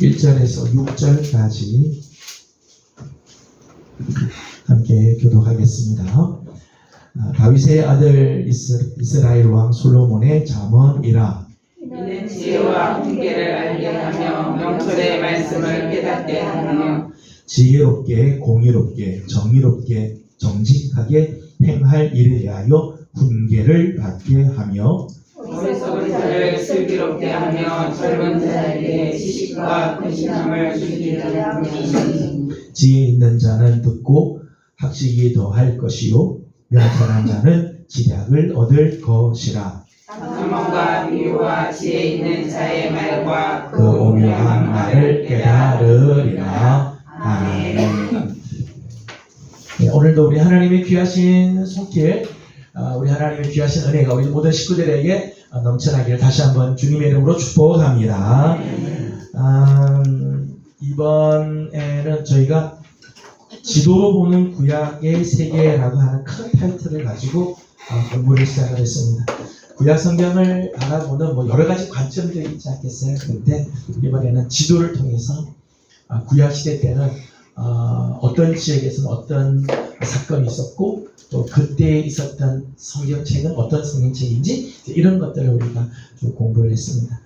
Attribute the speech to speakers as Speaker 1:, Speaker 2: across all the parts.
Speaker 1: 1절에서 6절까지 함께 교독하겠습니다. 다윗의 아들 이스라엘 왕 솔로몬의 잠언이라.
Speaker 2: 이는 지혜와 훈계를 알게 하며 명철의 말씀을 깨닫게 하며
Speaker 1: 지혜롭게 공의롭게 정의롭게 정직하게 행할 일에 대하여 훈계를 받게 하며
Speaker 2: 어리석은 자를 슬기롭게 하며 젊은 자에게 지식과 근신함을 주게 하며
Speaker 1: 지혜 있는 자는 듣고 학식이 더할 것이요 명철한 자는 지략을 얻을 것이라.
Speaker 2: 잠언과 비유와 지혜 있는 자의 말과
Speaker 1: 그 오묘한 말을 깨달으리라. 아멘. 네, 오늘도 우리 하나님의 귀하신 손길, 우리 하나님의 귀하신 은혜가 우리 모든 식구들에게 넘쳐나기를 다시 한번 주님의 이름으로 축복합니다. 이번에는 저희가 지도로 보는 구약의 세계라고 하는 큰 타이틀을 가지고 공부를 시작을 했습니다. 구약 성경을 바라보는 여러 가지 관점들이 있지 않겠어요? 그런데 이번에는 지도를 통해서 구약 시대 때는 어떤 지역에서는 어떤 사건이 있었고 또 그때 있었던 성경책은 어떤 성경책인지 이런 것들을 우리가 좀 공부를 했습니다.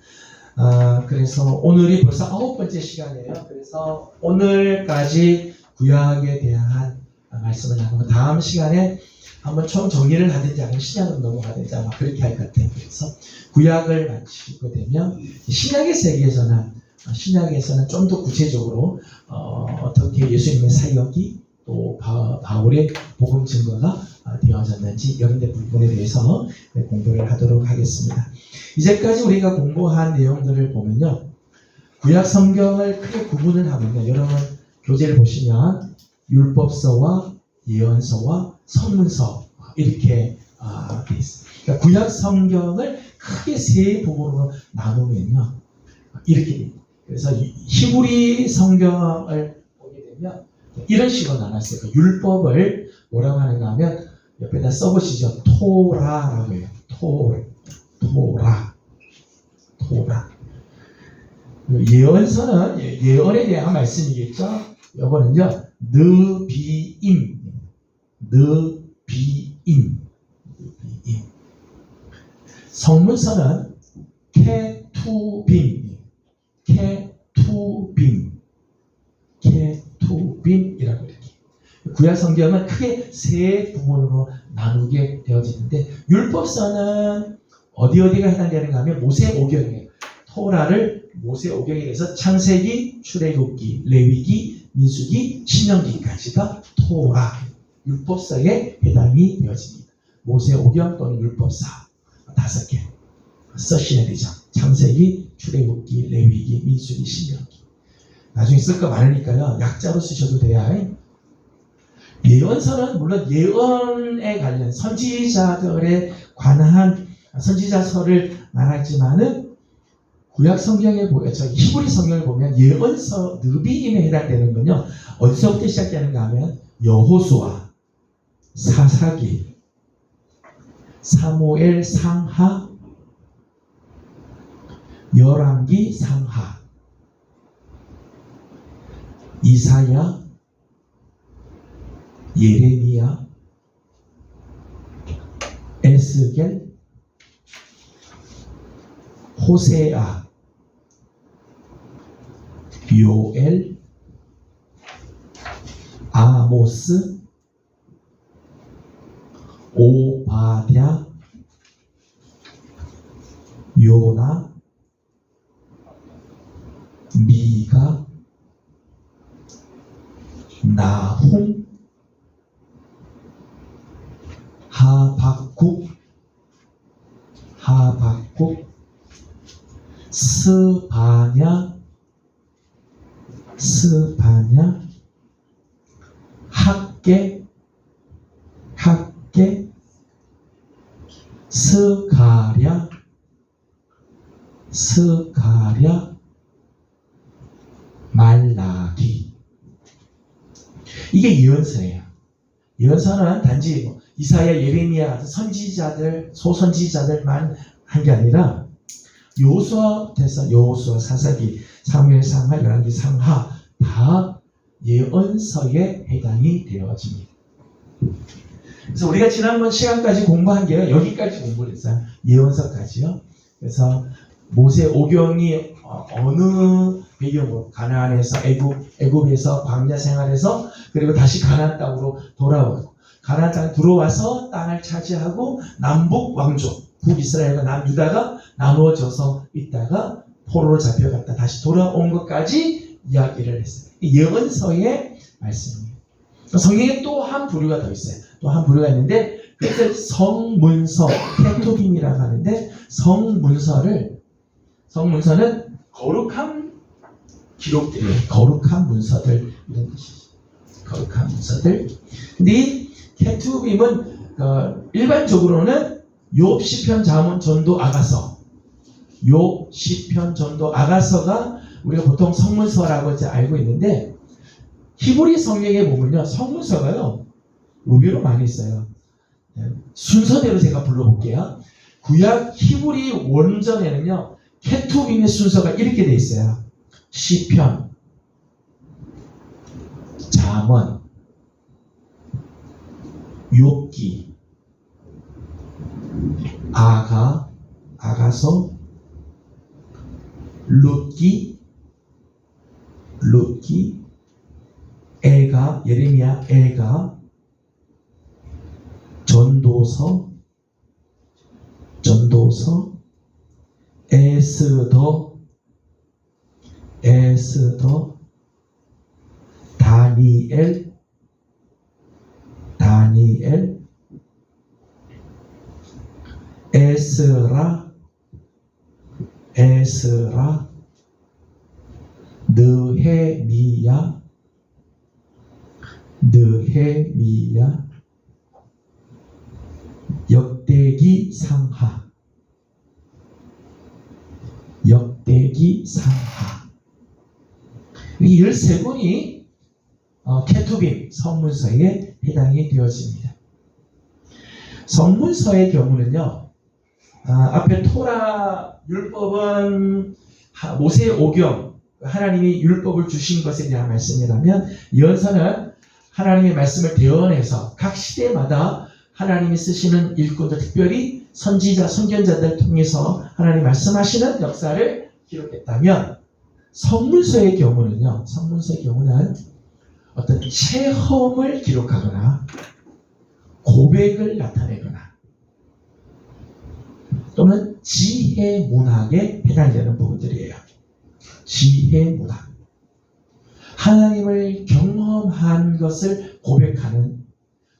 Speaker 1: 그래서 오늘이 벌써 9번째 시간이에요. 그래서 오늘까지 구약에 대한 말씀을 나누고 다음 시간에 한번 총 정리를 하든지 아니면 신약으로 넘어가든지 아마 그렇게 할 것 같아요. 그래서 구약을 마치고 되면 신약의 세계에서는 좀 더 구체적으로 어떻게 예수님의 사역이 또 바울의 복음 증거가 되어졌는지 이런 부분에 대해서 공부를 하도록 하겠습니다. 이제까지 우리가 공부한 내용들을 보면요, 구약 성경을 크게 구분을 하면요, 여러분 교재를 보시면 율법서와 예언서와 선문서 이렇게 돼 있어요. 그러니까 구약 성경을 크게 세 부분으로 나누면요, 이렇게 됩니다. 그래서 히브리 성경을 보게 되면 이런 식으로 나눴어요. 그 율법을 뭐라고 하는가 하면 옆에다 써보시죠. 토라라고 해요. 토라. 예언서는 예언에 대한 말씀이겠죠. 이거는요, 느비임. 성문서는 케투빔이라고 이렇게. 구약 성경은 크게 세 부분으로 나누게 되어지는데 율법서는 어디가 해당되는가 하면 모세오경이에요. 토라를 모세오경에 대해서 창세기, 출애굽기, 레위기, 민수기, 신명기까지가 토라 율법서에 해당이 되어집니다. 모세오경 또는 율법서 5개 써셔야 되죠. 창세기, 출애굽기, 레위기, 민수기, 신명기. 나중에 쓸 거 많으니까요, 약자로 쓰셔도 돼요. 예언서는 물론 예언에 관련 선지자들에 관한 선지자서를 말하지만은 구약 성경에 히브리 성경을 보면 예언서 느비임에 해당되는 건요, 어디서부터 시작되는가 하면 여호수아, 사사기, 사무엘 상하, 열왕기 상하, 이사야, 예레미야, 에스겔, 호세아, 요엘, 아모스, 오바댜, 요나, 미가, 나훔, 하박국, 스바냐, 학개, 스가랴, 말라기. 이게 예언서예요. 예언서는 단지 이사야, 예레미야 선지자들, 소선지자들만 한 게 아니라 여호수아 대사, 여호수아, 사사기, 사무엘 상하, 열왕기 상하 다 예언서에 해당이 되어집니다. 그래서 우리가 지난번 시간까지 공부한 게 여기까지 공부를 했어요. 예언서까지요. 그래서 모세 오경이 어느 배경으로 가나안에서 애굽에서 광야 생활에서 그리고 다시 가나안 땅으로 돌아오고 가나안 땅에 들어와서 땅을 차지하고 남북 왕족 북이스라엘과 남유다가 나누어져서 있다가 포로로 잡혀갔다 다시 돌아온 것까지 이야기를 했어요. 예언서의 말씀입니다. 성경에 또 한 부류가 더 있어요. 또 한 부류가 있는데 그것을 성문서, 케투빔이라고 하는데 성문서는 거룩한 기록들이에요. 거룩한 문서들 이런 뜻이죠. 거룩한 문서들. 근데 이 케투빔은 일반적으로는 욥, 시편, 잠언, 전도, 아가서. 욥, 시편, 전도, 아가서가 우리가 보통 성문서라고 이제 알고 있는데 히브리 성경에 보면요. 성문서가요. 의외로 많이 있어요. 순서대로 제가 불러볼게요. 구약 히브리 원전에는요. 케투빔의 순서가 이렇게 돼 있어요. 시편, 잠언, 욥기, 아가서, 룻기, 애가, 예레미야, 애가, 전도서, 에스더, 다니엘, 에스라, 느헤미야, 역대기 상하. 이 13권이 케투빔 성문서에 해당이 되어집니다. 성문서의 경우는요. 앞에 토라 율법은 모세 오경 하나님이 율법을 주신 것에 대한 말씀이라면 예언서는 하나님의 말씀을 대언해서 각 시대마다 하나님이 쓰시는 일꾼들 특별히 선지자, 선견자들 통해서 하나님 말씀하시는 역사를 기록했다면 성문서의 경우는 어떤 체험을 기록하거나 고백을 나타내거나 또는 지혜 문학에 해당되는 부분들이에요. 지혜 문학. 하나님을 경험한 것을 고백하는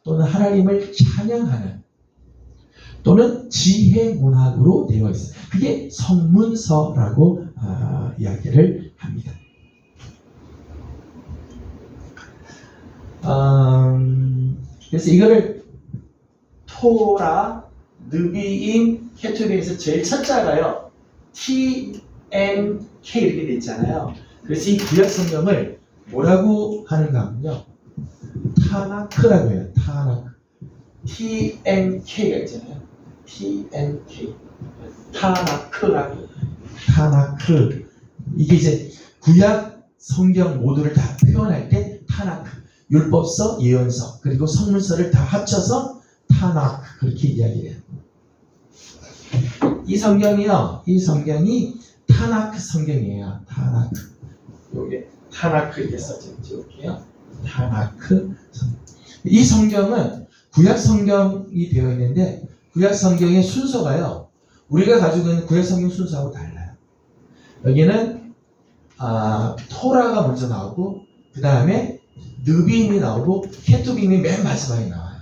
Speaker 1: 또는 하나님을 찬양하는 또는 지혜 문학으로 되어 있어요. 그게 성문서라고 이야기를 합니다. 그래서 이거를 토라, 느비임, 케투빔에서 제일 첫 자가요. TNK 이렇게 돼 있잖아요. 그래서 이 구약 성경을 뭐라고 하는가 하면요. 타나크라고 해요. 타나크. TNK가 있잖아요. TNK. 타나크라고. 타나크. 이게 이제 구약 성경 모두를 다 표현할 때 타나크. 율법서, 예언서, 그리고 성문서를 다 합쳐서 타나크. 그렇게 이야기해요. 이 성경이 타나크 성경이에요. 타나크. 요게 타나크 이렇게 써져 있죠. 타나크 성경. 이 성경은 구약 성경이 되어 있는데 구약 성경의 순서가요. 우리가 가지고 있는 구약 성경 순서하고 달라요. 여기는 토라가 먼저 나오고 그 다음에 느비임이 나오고 케투빔이 맨 마지막에 나와요.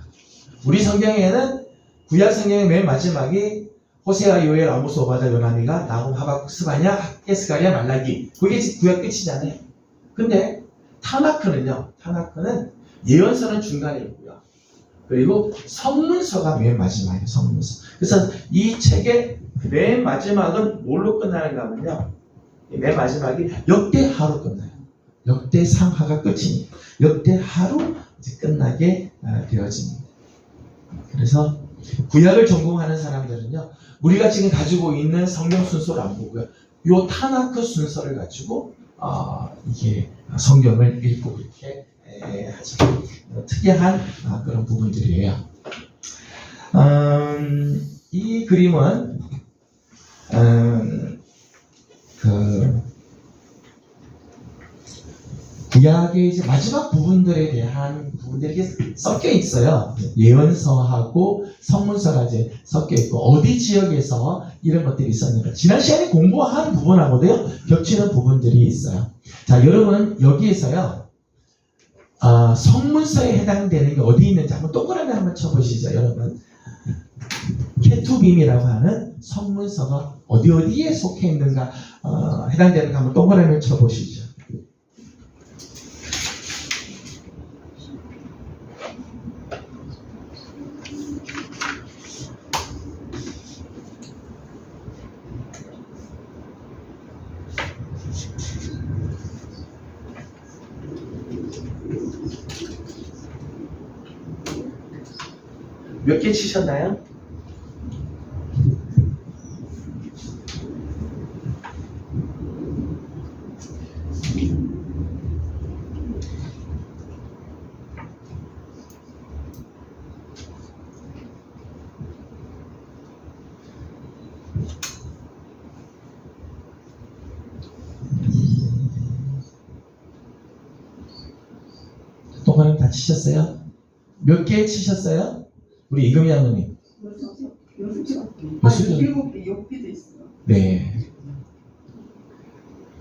Speaker 1: 우리 성경에는 구약 성경의 맨 마지막이 호세아, 요엘, 아모스, 오바다, 요나미가, 나훔, 하박국, 스바냐, 스가랴, 말라기. 그게 구약 끝이잖아요. 근데 타나크는 예언서는 중간에 있고요. 그리고 성문서가 맨 마지막이에요. 성문서. 그래서 이 책의 맨 마지막은 뭘로 끝나는가 하면요. 맨 마지막이 역대하로 끝나요. 역대상하가 끝입니다. 역대하로 이제 끝나게 되어집니다. 그래서 구약을 전공하는 사람들은요. 우리가 지금 가지고 있는 성경 순서를 안 보고요. 요 타나크 순서를 가지고 이게 성경을 읽고 이렇게 아주 특이한 그런 부분들이에요. 이 그림은 그 구약의 이제 마지막 부분들에 대한 부분들이 섞여 있어요. 예언서하고 성문서가 이제 섞여 있고 어디 지역에서 이런 것들이 있었는가. 지난 시간에 공부한 부분하고도요 겹치는 부분들이 있어요. 자, 여러분 여기에서요 성문서에 해당되는 게 어디 있는지 한번 동그라미 한번 쳐보시죠, 여러분. 케투빔이라고 하는 성문서가 어디에 속해 있는가 해당되는 거 한번 동그라미 쳐보시죠. 몇 개 치셨나요? 동그라미 다 치셨어요? 몇 개 치셨어요? 우리 이금희 장로님.
Speaker 3: 6개.
Speaker 1: 무슨
Speaker 3: 7개, 6개도 있어요.
Speaker 1: 네.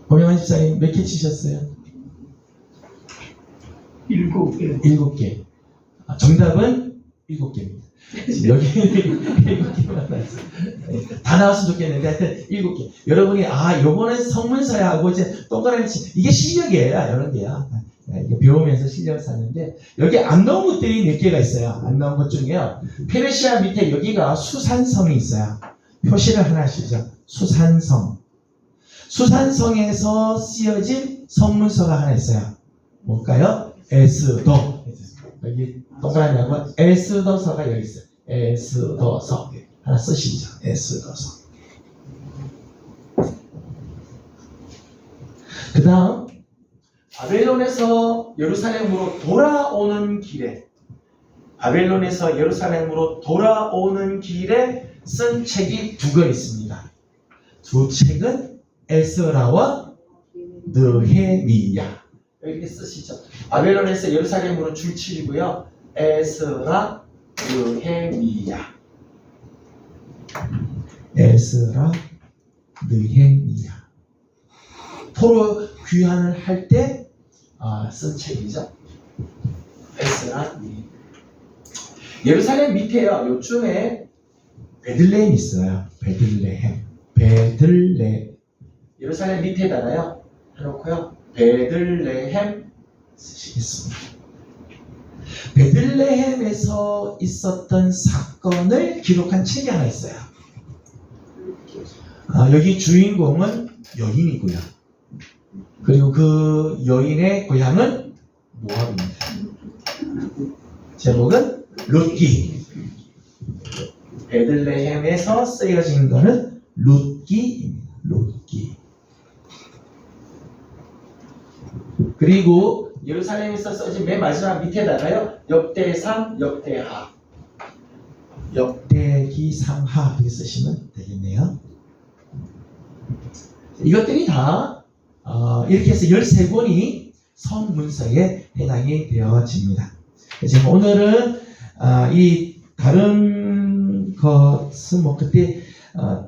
Speaker 1: 범영환 집사님 몇 개 치셨어요?
Speaker 2: 7개.
Speaker 1: 7개. 정답은 7개입니다. 여기 7개만 나왔어요. 다 나왔으면 좋겠는데 하여튼 7개. 여러분이 요거는 성문서야 하고 이제 동그라미 이게 실력이에요. 이런 게요. 이게 배우면서 실력을 쌓는데 여기 안 나온 것들이 몇 개가 있어요. 안 나온 것 중에요. 페르시아 밑에 여기가 수산성이 있어요. 표시를 하나 하시죠. 수산성. 수산성에서 쓰여진 성문서가 하나 있어요. 뭘까요? 에스더. 여기 동그라미하고 에스더서가 여기 있어요. 에스더서. 하나 쓰시죠. 에스더서. 그 다음 바벨론에서 예루살렘으로 돌아오는 길에 쓴 책이 2권 있습니다. 두 책은 에스라와 느헤미야. 이렇게 쓰시죠. 바벨론에서 예루살렘으로 출치이고요. 에스라, 느헤미야. 에스라, 느헤미야. 포로 귀환을 할 때 쓴 책이죠. 에스라, 느헤미야. 예루살렘 밑에요. 요쯤에 베들레헴 있어요. 베들레헴. 예루살렘 밑에다가요. 해놓고요. 베들레헴 쓰시겠습니다. 베들레헴에서 있었던 사건을 기록한 책이 하나 있어요. 여기 주인공은 여인이고요. 그리고 그 여인의 고향은 모압입니다. 제목은 룻기. 베들레헴에서 쓰여진 거는 룻기입니다. 룻기. 그리고 예루살렘에서 써진 맨 마지막 밑에다가요. 역대상, 역대하. 역대기, 상하 이렇게 쓰시면 되겠네요. 이것들이 다 이렇게 해서 13권이 성문서에 해당이 되어집니다. 지금 오늘은 이 다른 것은 그때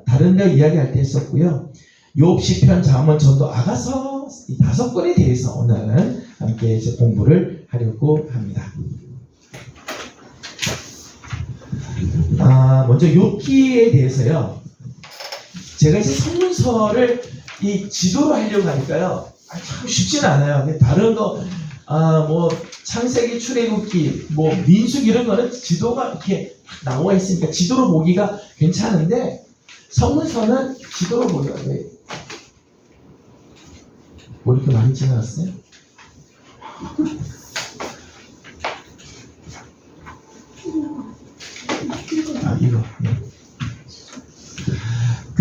Speaker 1: 다른 데 이야기할 때 했었고요. 욥, 시편, 잠언, 전도, 아가서 이 5권에 대해서 오늘은 함께 이제 공부를 하려고 합니다. 먼저 욥기에 대해서요. 제가 이제 성문서를 이 지도로 하려고 하니까요. 참 쉽지는 않아요. 다른 거, 창세기, 출애굽기, 민수기 이런 거는 지도가 이렇게 나와 있으니까 지도로 보기가 괜찮은데 성문서는 지도로 보기가 왜 이렇게 많이 지나갔어요? 이거. 네.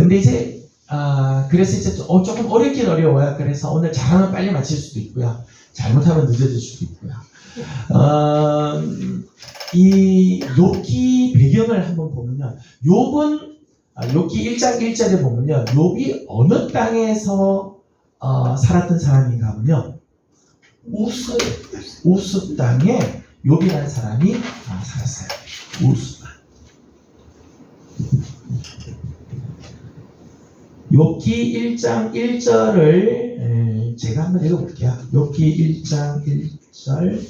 Speaker 1: 근데 이제 그래서 이제 조금 어렵긴 어려워요. 그래서 오늘 잘하면 빨리 마칠 수도 있고요. 잘못하면 늦어질 수도 있고요. 이 욥기 배경을 한번 보면요. 욥은 욥기 1장 1절에 보면요. 욥이 어느 땅에서 살았던 사람인가 하면요. 우스 땅에 욥이라는 사람이 살았어요. 우스 땅. 욥기 1장 1절을 제가 한번 읽어볼게요. 욥기 1장 1절.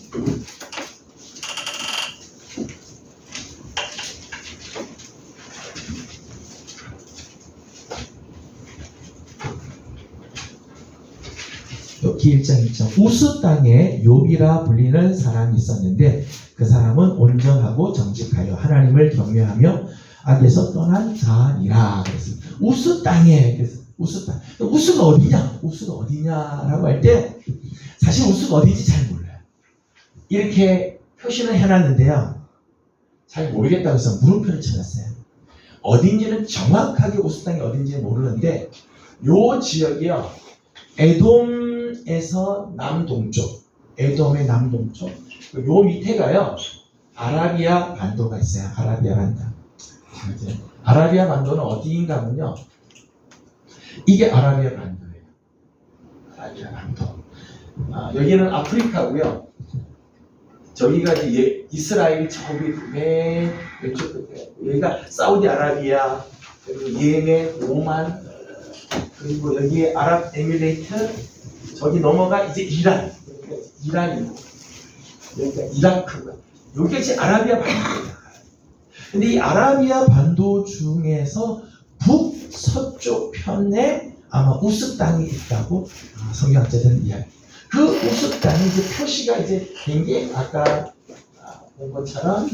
Speaker 1: 욥기 1장 1절. 우스 땅에 욥이라 불리는 사람이 있었는데 그 사람은 온전하고 정직하여 하나님을 경외하며 악에서 떠난 자니라. 그래서 우스 땅에, 그래서 우스 땅. 우스가 어디냐? 우스가 어디냐라고 할 때 사실 우스가 어딘지 잘 몰라요. 이렇게 표시는 해놨는데요. 잘 모르겠다고 해서 물음표를 쳐놨어요. 어딘지는 정확하게 우스 땅이 어딘지 모르는데 요 지역이요. 에돔에서 남동쪽, 에돔의 남동쪽, 요 밑에가요. 아라비아 반도가 있어요. 아라비아 반도. 아라비아 반도는 어디인가 하면요. 이게 아라비아 반도예요. 아라비아 반도. 여기는 아프리카고요. 저기가 이제 이스라엘 저기 맨 왼쪽 여기가 사우디아라비아, 그리고 예멘, 오만, 그리고 여기에 아랍에미레이트, 저기 넘어가 이제 이란, 이란이고, 여기가 이라크가, 여기가 이제 아라비아 반도입니다. 근데 이 아라비아 반도 중에서 북서쪽 편에 아마 우스 땅이 있다고 성경학자들은 이야기. 그 우스 땅이 이제 표시가 이제 된 게 아까 본 것처럼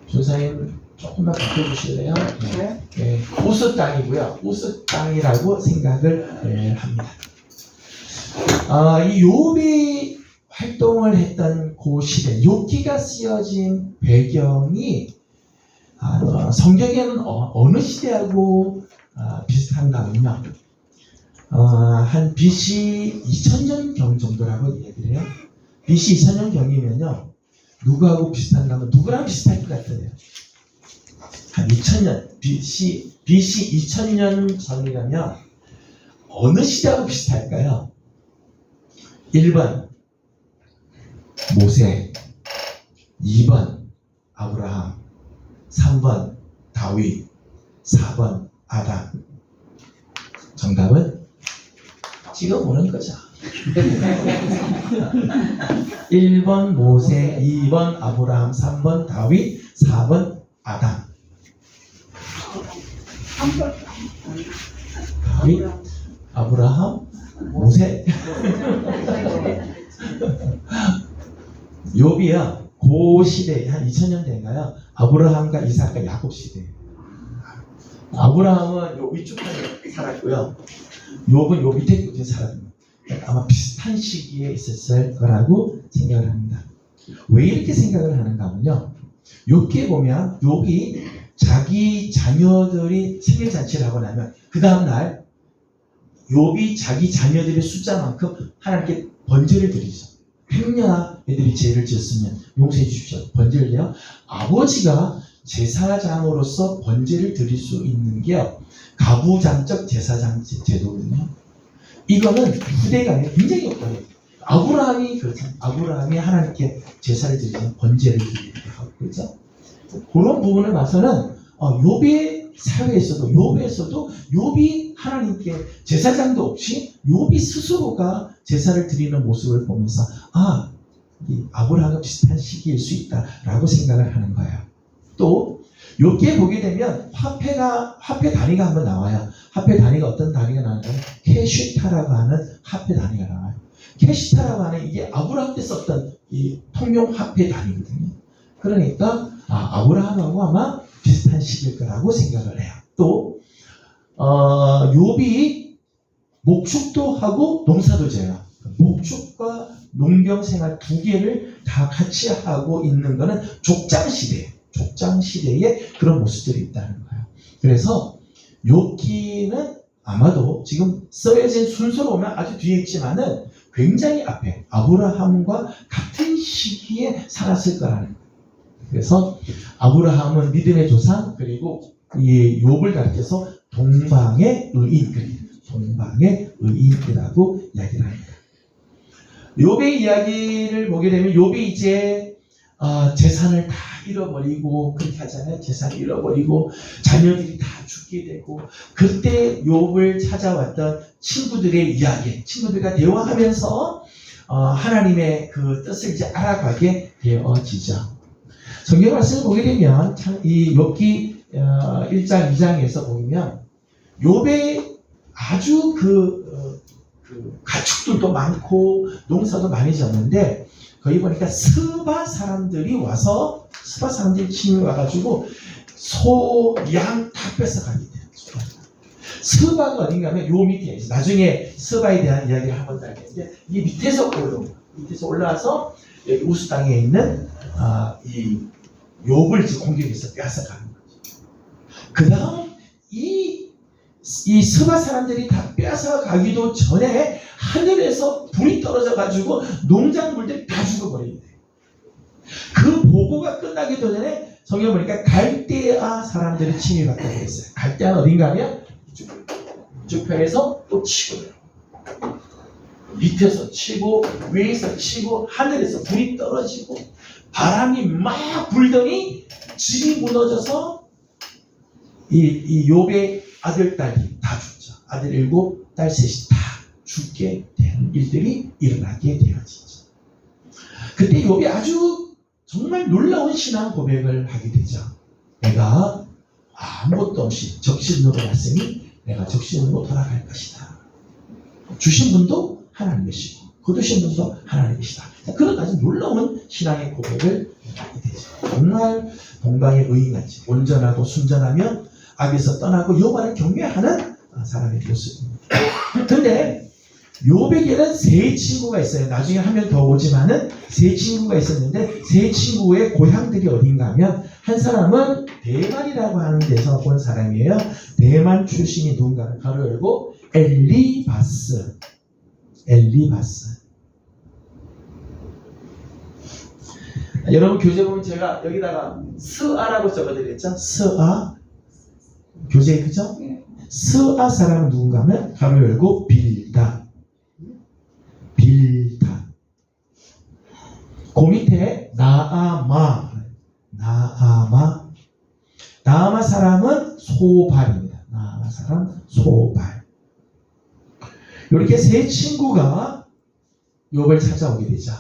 Speaker 1: 조사님 조금만 바꿔주실래요? 네. 네. 우스 땅이고요. 우스 땅이라고 생각을 합니다. 이 욥이 활동을 했던 그 시대, 욥기가 쓰여진 배경이 성경에는 어느 시대하고 비슷한가 하면요. 한 BC 2000년경 정도라고 얘기를 해요. BC 2000년경이면요. 누구하고 비슷한가 하면 누구랑 비슷할 것 같아요. 한 2000년, BC 2000년 전이라면 어느 시대하고 비슷할까요? 1번 모세, 2번 아브라함, 3번 다윗, 4번 아담. 정답은 찍어보는 거죠. 1번 모세, 2번 아브라함, 3번 다윗, 4번 아담. 다윗, 아브라함, 모세. 욥이요. 그 시대에 한 2000년 된가요? 아브라함과 이삭과 야곱 시대예요. 아브라함은 요 위쪽 편에 살았고요. 욥은 요 밑에 쪽에 살았습니다. 아마 비슷한 시기에 있었을 거라고 생각을 합니다. 왜 이렇게 생각을 하는가 하면요. 욥기에 보면 욥이 자기 자녀들이 생일잔치를 하고 나면 그 다음날 욥이 자기 자녀들의 숫자만큼 하나님께 번제를 드리죠. 행여나 애들이 죄를 지었으면 용서해 주십시오. 번제를 해요. 아버지가 제사장으로서 번제를 드릴 수 있는 게 가부장적 제사장 제도거든요. 이거는 후대간에 굉장히 어려워요. 아브라함이 그렇잖아요. 아브라함이 하나님께 제사를 드리면 번제를 드리기도 하고 그렇죠. 그런 부분을 봐서는 욥의 사회에서도 욥이 하나님께 제사장도 없이 욥이 스스로가 제사를 드리는 모습을 보면서 이 아브라함과 비슷한 시기일 수 있다라고 생각을 하는 거예요. 또 욥기에 보게 되면 화폐 단위가 한번 나와요. 화폐 단위가 어떤 단위가 나오냐면 캐시타라고 하는 화폐 단위가 나와요. 캐시타라고 하는 이게 아브라함 때 썼던 이 통용 화폐 단위거든요. 그러니까 아브라함하고 아마 비슷한 시기일 거라고 생각을 해요. 또 욥이 목축도 하고 농사도 지어요. 목축과 농경 생활 두 개를 다 같이 하고 있는 거는 족장 시대예요. 족장 시대의 그런 모습들이 있다는 거예요. 그래서 욥기는 아마도 지금 써여진 순서로 보면 아주 뒤에 있지만은 굉장히 앞에 아브라함과 같은 시기에 살았을 거라는 거예요. 그래서 아브라함은 믿음의 조상, 그리고 이 욥을 가리켜서 동방의 의인, 동방의 의인이라고 이야기를 합니다. 욥의 이야기를 보게 되면 욥이 이제 재산을 다 잃어버리고, 그렇게 하잖아요. 재산을 잃어버리고 자녀들이 다 죽게 되고, 그때 욥을 찾아왔던 친구들의 이야기, 친구들과 대화하면서 하나님의 그 뜻을 이제 알아가게 되어지죠. 성경 말씀을 보게 되면 이 욥기 1장 2장에서 보면 욥의 아주 그 가축들도 많고 농사도 많이 졌는데, 거기 보니까 스바 사람들이 와서, 스바 사람들이 침이 와가지고 소, 양 다 뺏어가게 돼요. 스바가 어딘가 하면 요 밑에 있어요. 나중에 스바에 대한 이야기를 한번 더 하겠는데, 이 밑에서 올라와서 여기 우스 땅에 있는 이 욥을 지금 공격해서 뺏어가는 거죠. 그 다음 이 스바 사람들이 다 뺏어가기도 전에 하늘에서 불이 떨어져가지고 농작물들이 다 죽어버리게 돼요. 그 보고가 끝나기 전에 성경 보니까 갈대아 사람들이 침입받게 됐어요. 갈대아는 어딘가 하면 이쪽 편에서 또 치고, 밑에서 치고, 위에서 치고, 하늘에서 불이 떨어지고, 바람이 막 불더니 집이 무너져서 이 욥의 아들, 딸이 다 죽죠. 아들 7, 딸 3이 다 죽게 되는 일들이 일어나게 되어지죠. 그때 욥이 아주 정말 놀라운 신앙 고백을 하게 되죠. 내가 아무것도 없이 적신으로 왔으니 내가 적신으로 돌아갈 것이다. 주신 분도 하나님이시고 거두신 분도 하나님이시다. 그런 아주 놀라운 신앙의 고백을 하게 되죠. 정말 동방의 의인같이 온전하고 순전하며 악에서 떠나고 여호와를 경외하는 사람의 모습입니다. 그런데 욥에게는 세 친구가 있어요. 나중에 한 명 더 오지만은 세 친구가 있었는데, 세 친구의 고향들이 어딘가 하면, 한 사람은 대만이라고 하는 데서 본 사람이에요. 대만 출신이 누군가를 가로 열고 엘리바스. 여러분 교재 보면 제가 여기다가 스아라고 적어드렸죠. 스아 교재, 그죠? 스아 사람은 누군가 하면 가로 열고 빌다. 그 밑에 나아마 사람은 소발입니다. 나아마 사람 소발. 이렇게 세 친구가 욥을 찾아오게 되죠.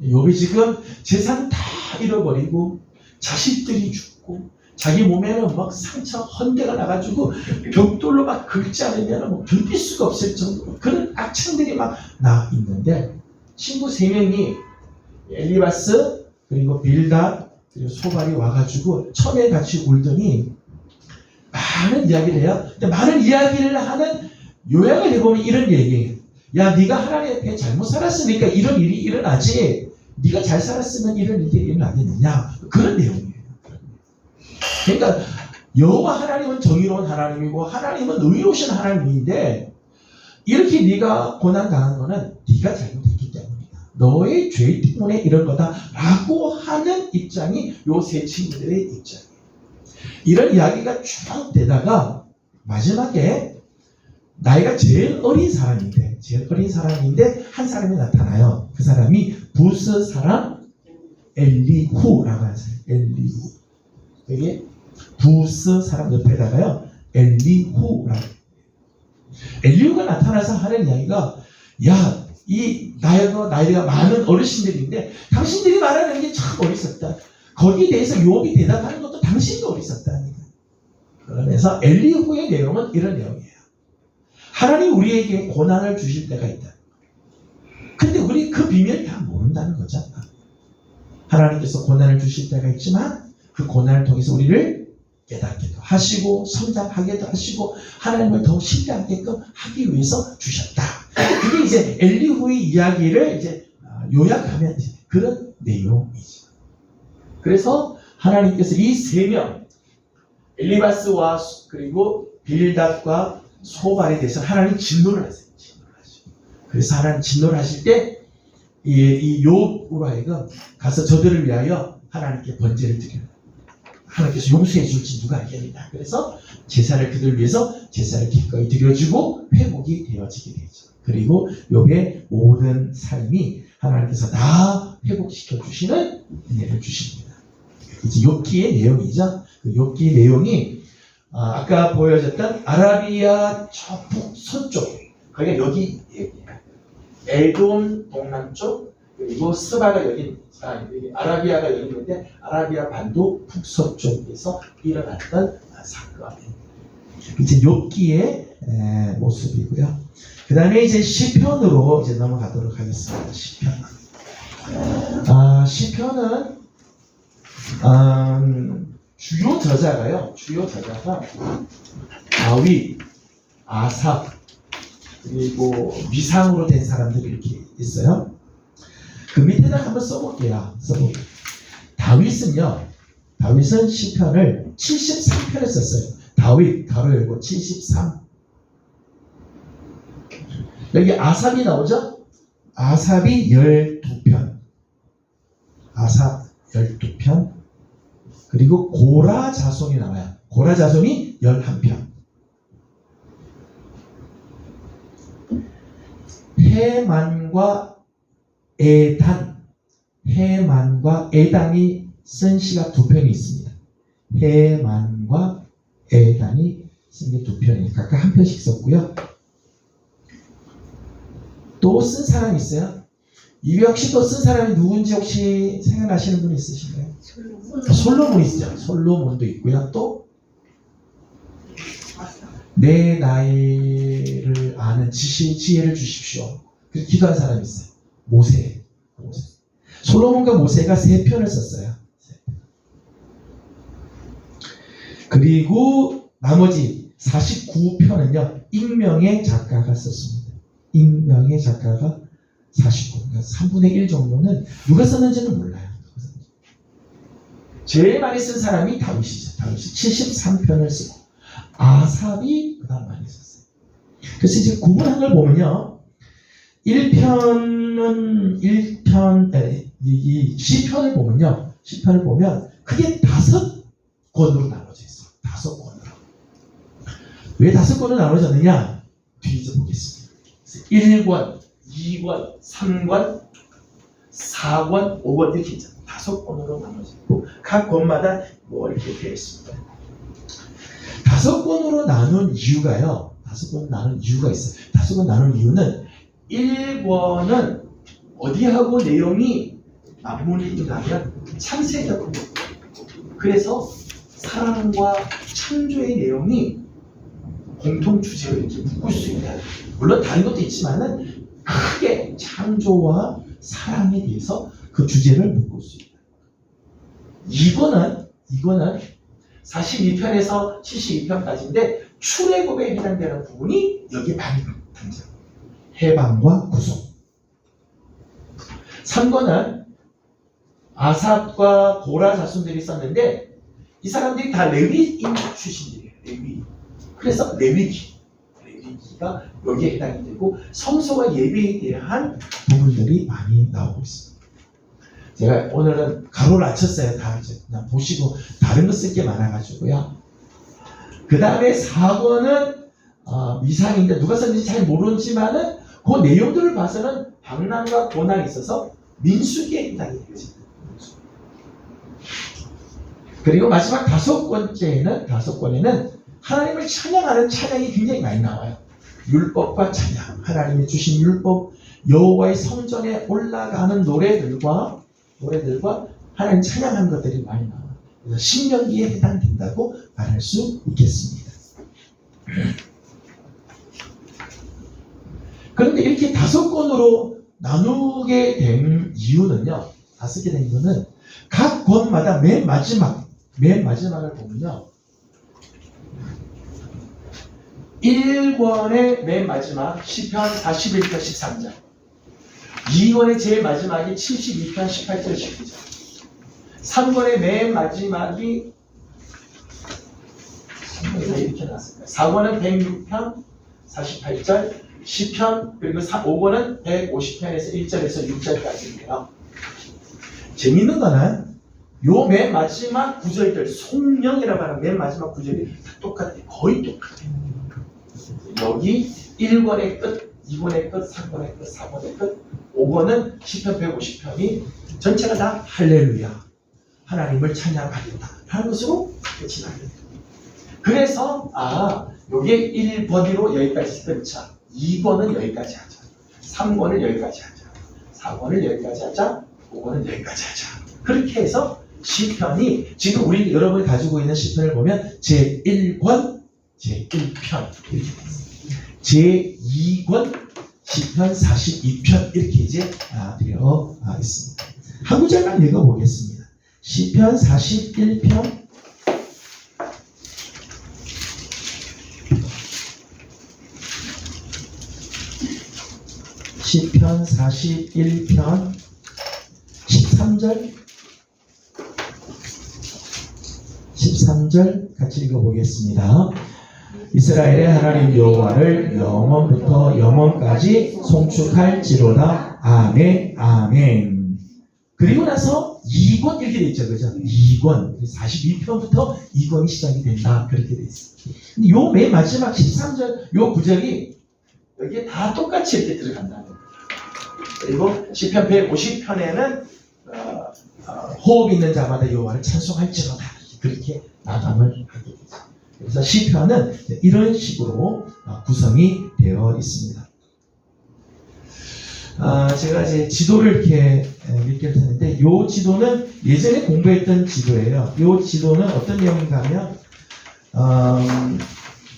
Speaker 1: 욥이 지금 재산 다 잃어버리고 자식들이 죽고 자기 몸에는 막 상처 헌대가 나가지고 벽돌로 막 긁지 않으면 뭐 견딜 수가 없을 정도로 그런 악창들이 막 나 있는데, 친구 3명이 엘리바스 그리고 빌닷 그리고 소발이 와가지고 처음에 같이 울더니 많은 이야기를 해요. 근데 많은 이야기를 하는 요약을 해보면 이런 얘기예요. 야, 네가 하나님 앞에 잘못 살았으니까 이런 일이 일어나지, 네가 잘 살았으면 이런 일이 일어나겠느냐, 그런 내용이에요. 그러니까 여호와 하나님은 정의로운 하나님이고 하나님은 의로우신 하나님인데, 이렇게 네가 고난 당한 거는 네가 잘못했기 때문이다. 너의 죄 때문에 이런 거다라고 하는 입장이 요 세 친구들의 입장이에요. 이런 이야기가 쭉 되다가 마지막에 나이가 제일 어린 사람인데 한 사람이 나타나요. 그 사람이 부스 사람 엘리후라고 하는 사람. 엘리후. 여기 부스 사람 옆에다가요 엘리후라고. 엘리후가 나타나서 하는 이야기가, 야, 이 나이가 많은 어르신들인데 당신들이 말하는 게 참 어리석다. 거기에 대해서 욥이 대답하는 것도 당신도 어리석다니까. 그러면서 엘리후의 내용은 이런 내용이에요. 하나님 우리에게 고난을 주실 때가 있다. 근데 우리 그 비밀을 다 모른다는 거죠. 하나님께서 고난을 주실 때가 있지만 그 고난을 통해서 우리를 깨닫게도 하시고 성장하게도 하시고 하나님을 더 신뢰하게끔 하기 위해서 주셨다. 그게 이제 엘리후의 이야기를 이제 요약하면 그런 내용이죠. 그래서 하나님께서 이 세 명, 엘리바스와 그리고 빌닷과 소발에 대해서 하나님 진노를 하세요. 그래서 하나님 진노를 하실 때 이 욥으로 하여금 가서 저들을 위하여 하나님께 번제를 드려요. 하나님께서 용서해 줄지 누가 알겠느냐. 그래서 제사를 그들 위해서 제사를 기꺼이 드려주고 회복이 되어지게 되죠. 그리고 욥의 모든 삶이 하나님께서 다 회복시켜 주시는 은혜를 주십니다. 이제 욥기의 내용이죠. 그 욥기 내용이 아까 보여졌던 아라비아 저 북서쪽, 거기가 여기 에돔 동남쪽, 그리고 스바가 여기 아라비아가 여기 있는데 아라비아 반도 북서쪽에서 일어났던 사건. 이제 욥기의 모습이고요. 그 다음에 이제 시편으로 이제 넘어가도록 하겠습니다. 시편. 시편은 주요 저자가 다윗, 아삽, 그리고 미상으로 된 사람들이 이렇게 있어요. 그 밑에다 한번 써볼게요. 다윗은 시편을 73편을 썼어요. 다윗 가로 열고 73. 여기 아삽이 나오죠? 아삽이 12편. 아삽 12편. 그리고 고라 자손이 나와요. 고라 자손이 11편. 해만과 에단이 쓴 시가 2편이 있습니다. 해만과 에단이 쓴 게 2편이니까 각각 한 편씩 썼고요. 또 쓴 사람이 있어요. 이벽 씨 또 쓴 사람이 누군지 혹시 생각나시는 분 있으신가요? 솔로몬이 있죠. 솔로몬도 있고요. 또 내 나이를 아는 지혜를 주십시오. 그래서 기도한 사람이 있어요. 모세. 솔로몬과 모세가 3편을 썼어요. 그리고 나머지 49편은요. 익명의 작가가 썼습니다. 익명의 작가가 49. 그러니까 3분의 1 정도는 누가 썼는지는 몰라요. 제일 많이 쓴 사람이 다윗이죠. 다윗이 73편을 쓰고 아삽이 그다음 많이 썼어요. 그래서 이제 구분한 걸 보면요. 1편은 이 시편을 보면 크게 5권으로 나눠져 있어요. 5권으로. 왜 5권으로 나눠졌느냐? 뒤에서 보겠습니다. 1권, 2권, 3권, 4권, 5권 이렇게 있죠. 5권으로 나눠져 있고 각 권마다 뭐 이렇게 되어 있습니다. 5권으로 나눈 이유가요. 5권 나눈 이유가 있어요. 5권 나눈 이유는 1권은 어디하고 내용이 맞물리 있냐면 창세기하고 그래서 사랑과 창조의 내용이 공통 주제로 이렇게 묶을 수 있다. 물론 다른 것도 있지만은 크게 창조와 사랑에 대해서 그 주제를 묶을 수 있다. 이거는 42편에서 72편까지인데 출애굽에 해당되는 부분이 여기 많이 등장. 해방과 구속. 3권은 아삽과 고라 자손들이 썼는데 이 사람들이 다 레위인 출신들이에요. 레위. 그래서 레위기가 여기에 해당이 되고 성소와 예배에 대한 부분들이 많이 나오고 있습니다. 제가 오늘은 가로를 안 쳤어요. 다 이제 그냥 보시고 다른 거 쓸 게 많아가지고요. 그 다음에 4권은 미상인데 누가 썼는지 잘 모르지만은 그 내용들을 봐서는 방랑과 고난이 있어서 민수기에 해당이 되죠. 그리고 마지막 5권에는 하나님을 찬양하는 찬양이 굉장히 많이 나와요. 율법과 찬양, 하나님이 주신 율법, 여호와의 성전에 올라가는 노래들과 하나님 찬양하는 것들이 많이 나와요. 그래서 신명기에 해당된다고 말할 수 있겠습니다. 그런데 이렇게 5권으로 나누게 된 이유는요. 각 권마다 맨 마지막을 보면요. 1권의 맨 마지막 시편 41편 13절 2권의 제일 마지막이 72편 18절 19절 3권의 맨 마지막이 3권이 왜 이렇게 나왔을까요? 4권은 106편 48절 10편 그리고 5권은 150편에서 1절에서 6절까지인데요. 재밌는 거는 요 맨 마지막 구절들 송명이라고 하는 맨 마지막 구절이 다 똑같아요. 거의 똑같아요. 여기 1권의 끝, 2권의 끝, 3권의 끝, 4권의 끝, 5권은 10편 150편이 전체가 다 할렐루야 하나님을 찬양하겠다 하는 것으로 끝이 나요. 그래서 요게 1번으로 여기까지 끊자, 2번은 여기까지 하자, 3번을 여기까지 하자, 4번을 여기까지 하자, 5번은 여기까지 하자. 그렇게 해서 시편이 지금 우리 여러분이 가지고 있는 시편을 보면 제1권, 제1편 이렇게 됐습니다. 제2권, 시편 42편 이렇게 이제 되어 있습니다. 한 구절만 읽어보겠습니다. 시편 41편 시편 41편 13절 같이 읽어보겠습니다. 이스라엘의 하나님 여호와를 영원부터 영원까지 송축할지로다. 아멘 아멘. 그리고 나서 2권 이렇게 돼 있죠. 그죠? 2권 42편부터 2권이 시작이 된다. 그렇게 돼 있어요. 근데 요 맨 마지막 13절 요 구절이 여기에 다 똑같이 이렇게 들어간다는 거예요. 그리고 시편 150편에는 호흡 있는 자마다 여호와를 찬송할지로다. 그렇게 마감을 하게 되죠. 그래서 시편은 이런 식으로 구성이 되어 있습니다. 제가 이제 지도를 이렇게 몇 개를 탔는데 이 지도는 예전에 공부했던 지도예요. 이 지도는 어떤 내용인가 하면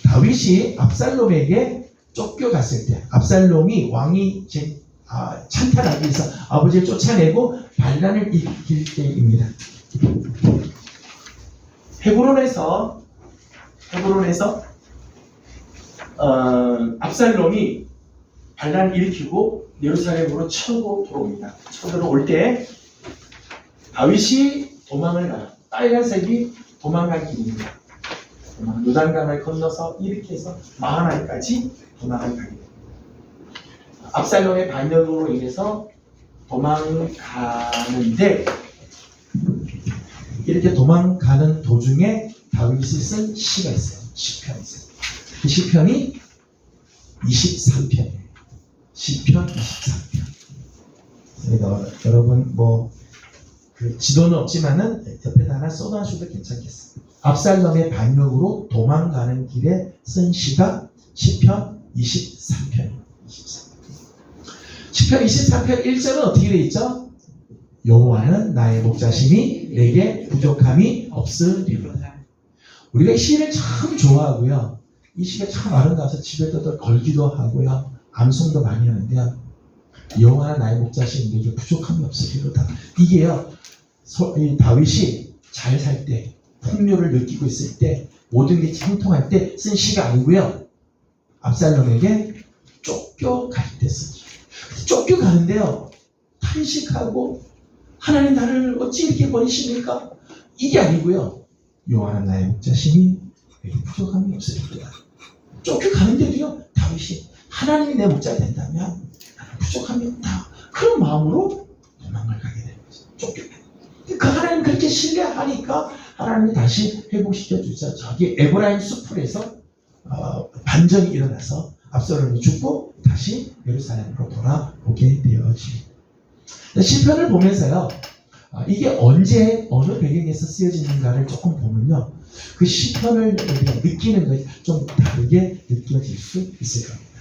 Speaker 1: 다윗이 압살롬에게 쫓겨갔을 때 압살롬이 왕이 찬탈하기 위해서 아버지를 쫓아내고 반란을 일으킬 때입니다. 헤브론에서 압살롬이 반란을 일으키고 예루살렘으로 쳐고 들어옵니다. 쳐고 들어올 때 다윗이 도망을 가요. 빨간색이 도망갈 길입니다. 요단강을 건너서 이렇게 해서 마하나임까지 도망을 가게 됩니다. 압살롬의 반역으로 인해서 도망가는데 이렇게 도망가는 도중에 다윗이 쓴 시가 있어요. 시편이 있어요. 그 시편이 23편이에요. 시편 23편. 여러분 그 지도는 없지만은 옆에다 하나 써놔주셔도 괜찮겠어요. 압살롬의 반역으로 도망가는 길에 쓴 시가 시편 23편이에요. 23편. 시편 23편 1절은 어떻게 되어 있죠? 여호와는 나의 목자심이 내게 부족함이 없으리로다. 우리가 이 시를 참 좋아하고요. 이 시가 참 아름다워서 집에도 걸기도 하고요. 암송도 많이 하는데요. 여호와는 나의 목자심이 내게 부족함이 없으리로다. 이게요. 이 다윗이 잘 살 때, 풍요를 느끼고 있을 때, 모든 게 형통할 때 쓴 시가 아니고요. 압살롬에게 쫓겨갈 때 쓴 시. 쫓겨가는데요. 탄식하고 하나님 나를 어찌 이렇게 버리십니까? 이게 아니고요. 여호와는 나의 목자심이 내게 부족함이 없으리로다. 쫓겨가는데도요. 다윗이 하나님이 내 목자가 된다면 나는 부족함이 없다. 그런 마음으로 도망을 가게 되는 거죠. 쫓겨가요. 그 하나님 그렇게 신뢰하니까 하나님이 다시 회복시켜 주자. 저기 에브라임 숲풀에서 반전이 일어나서 압살롬이 죽고 다시 예루살렘으로 돌아오게 되어집니다. 시편을 보면서요. 이게 언제 어느 배경에서 쓰여지는가를 조금 보면요. 그 시편을 우리가 느끼는 것이 좀 다르게 느껴질 수 있을 겁니다.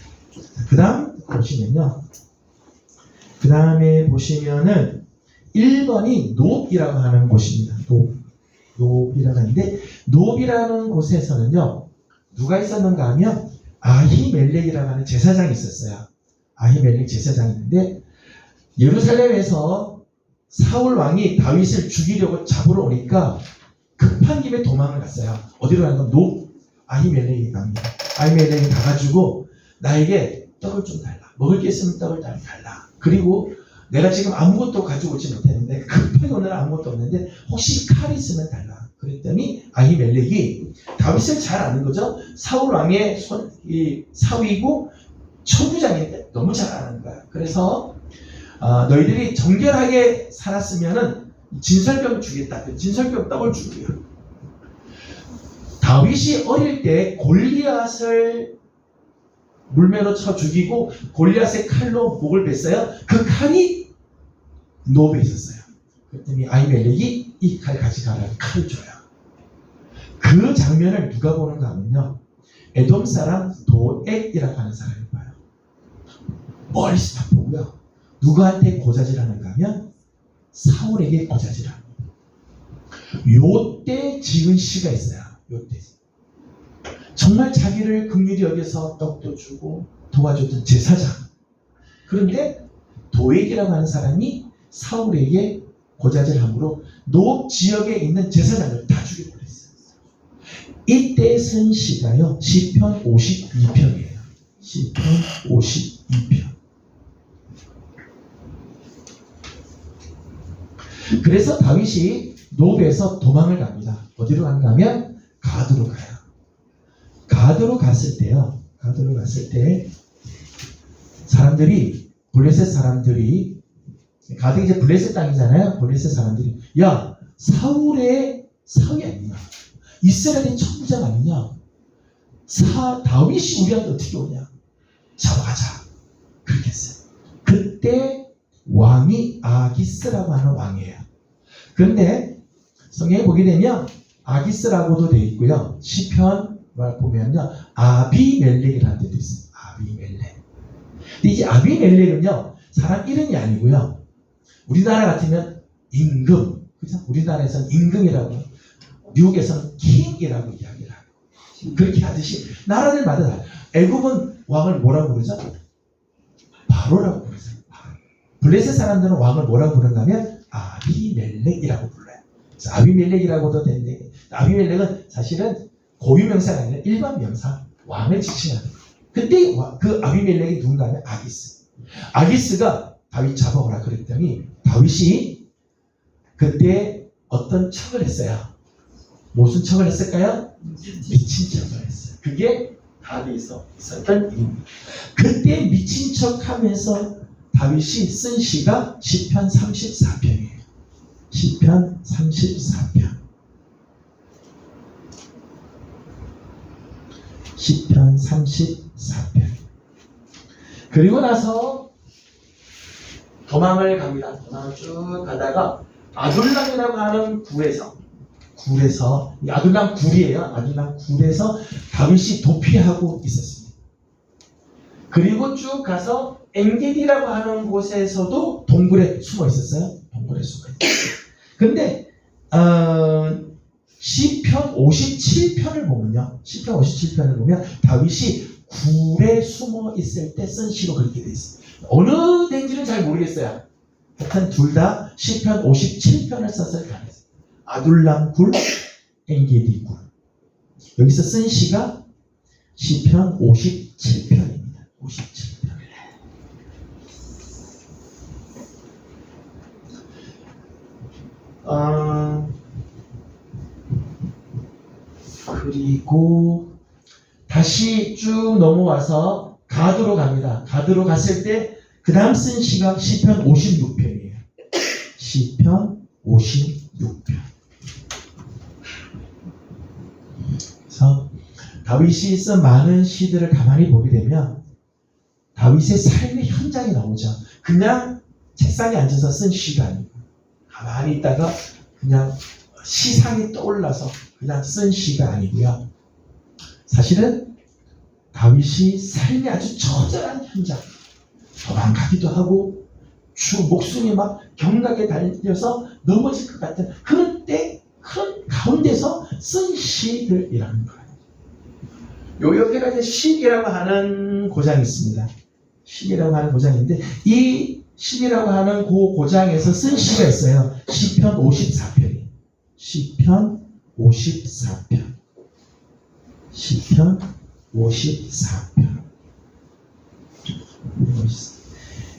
Speaker 1: 그 다음 보시면요. 그 다음에 보시면은 1번이 노이라고 하는 곳입니다. 노이라고 하는데 노이라는 곳에서는요. 누가 있었는가 하면 아히멜렉이라고 하는 제사장이 있었어요. 아히멜렉 제사장이 있는데 예루살렘에서 사울 왕이 다윗을 죽이려고 잡으러 오니까 급한 김에 도망을 갔어요. 어디로 가는 건 아히멜렉이 갑니다. 아히멜렉이 가가지고 나에게 떡을 좀 달라. 먹을 게 있으면 떡을 달라. 그리고 내가 지금 아무것도 가지고 오지 못했는데 급하게 오늘 아무것도 없는데 혹시 칼이 있으면 달라. 그랬더니 아히멜렉이 다윗을 잘 아는 거죠. 사울 왕의 사위고 초부장인데 너무 잘 아는 거야. 그래서 너희들이 정결하게 살았으면은 진설병 주겠다. 그 진설병 떡을 주고요. 다윗이 어릴 때 골리앗을 물매로 쳐 죽이고 골리앗의 칼로 목을 뺐어요. 그 칼이 노브에 있었어요. 그랬더니 아히멜렉이 이 칼 가져가라는 칼을 줘요. 그 장면을 누가 보는가 하면요. 에돔 사람 도액이라고 하는 사람이 봐요. 멀리서 다 보고요. 누구한테 고자질하는가 하면 사울에게 고자질합니다. 요때 지은 시가 있어요. 요때. 정말 자기를 긍휼히 여겨서 떡도 주고 도와줬던 제사장. 그런데 도액이라고 하는 사람이 사울에게 고자질함으로 노 지역에 있는 제사장을 다 죽여버렸어요. 이때 쓴 시가요. 시편 52편이에요. 시편 52편. 그래서 다윗이 노브에서 도망을 갑니다. 어디로 가는가 하면 가드로 가요. 가드로 갔을 때요. 가드로 갔을 때 사람들이 블레셋 사람들이 가드가 이제 블레셋 땅이잖아요. 블레셋 사람들이 야 사울의 사위 아니냐? 이스라엘의 천부장 아니냐? 다윗이 우리한테 어떻게 오냐? 잡아가자. 그렇게 했어요. 그때 왕이 아기스라고 하는 왕이에요. 그런데 성경에 보게 되면 아기스라고도 되어 있고요. 시편 보면요. 아비멜렉이라는 데도 있어요. 아비멜렉. 근데 이제 아비멜렉은요. 사람 이름이 아니고요. 우리나라 같으면 임금. 그렇죠? 우리나라에서는 임금이라고 미국에서는 킹이라고 이야기를 하고 그렇게 하듯이 나라들마다 다 애굽은 왕을 뭐라고 부르죠? 바로라고 부르죠. 블레셋 사람들은 왕을 뭐라고 부르는가 하면 아비멜렉이라고 불러요. 그래서 아비멜렉이라고도 되는데 아비멜렉은 사실은 고유명사가 아니라 일반 명사 왕을 지칭하는 거예요. 그때 그 아비멜렉이 누군가 하면 아기스. 아기스가 다윗 잡아오라 그랬더니 다윗이 그때 어떤 척을 했어요. 무슨 척을 했을까요? 미친 척을 했어요. 그게 다윗에서 있었던 일입니다. 그때 미친 척 하면서 다윗이 쓴 시가 시편 34편이에요. 시편 34편. 시편 34편. 그리고 나서 도망을 갑니다. 도망을 쭉 가다가 아둘람이라고 하는 굴에서 이 아둘람 굴이에요. 아둘람 굴에서 다윗이 도피하고 있었습니다. 그리고 쭉 가서 엔게디라고 하는 곳에서도 동굴에 숨어 있었어요. 동굴에 숨어 있었어요. 근데 시편 57편을 보면요. 시편 57편을 보면 다윗이 굴에 숨어 있을 때 쓴 시로 그렇게 돼 있어요. 어느 데인지는 잘 모르겠어요. 하여튼 둘 다 시편 57편을 썼을 가능성이 있어요. 아둘람 굴, 엔게디 굴. 여기서 쓴 시가 시편 57편입니다. 57편. 그리고 다시 쭉 넘어와서 가드로 갑니다. 가드로 갔을 때 그 다음 쓴 시가 시편 56편이에요. 시편 56편. 그래서 다윗이 쓴 많은 시들을 가만히 보게 되면 다윗의 삶의 현장이 나오죠. 그냥 책상에 앉아서 쓴 시가 아니고 가만히 있다가 그냥 시상이 떠올라서 그냥 쓴 시가 아니고요. 사실은 다윗이 삶의 아주 처절한 현장, 도망가기도 하고 목숨이 막 경각에 달려서 넘어질 것 같은 그런 때 큰 가운데서 쓴 시들이라는 거예요. 요 옆에가 이제 시기라고 하는 고장이 있습니다. 시기라고 하는 고장인데 이 시기라고 하는 그 고장에서 쓴 시가 있어요. 시편 54편이. 시편 54편. 시편 54편.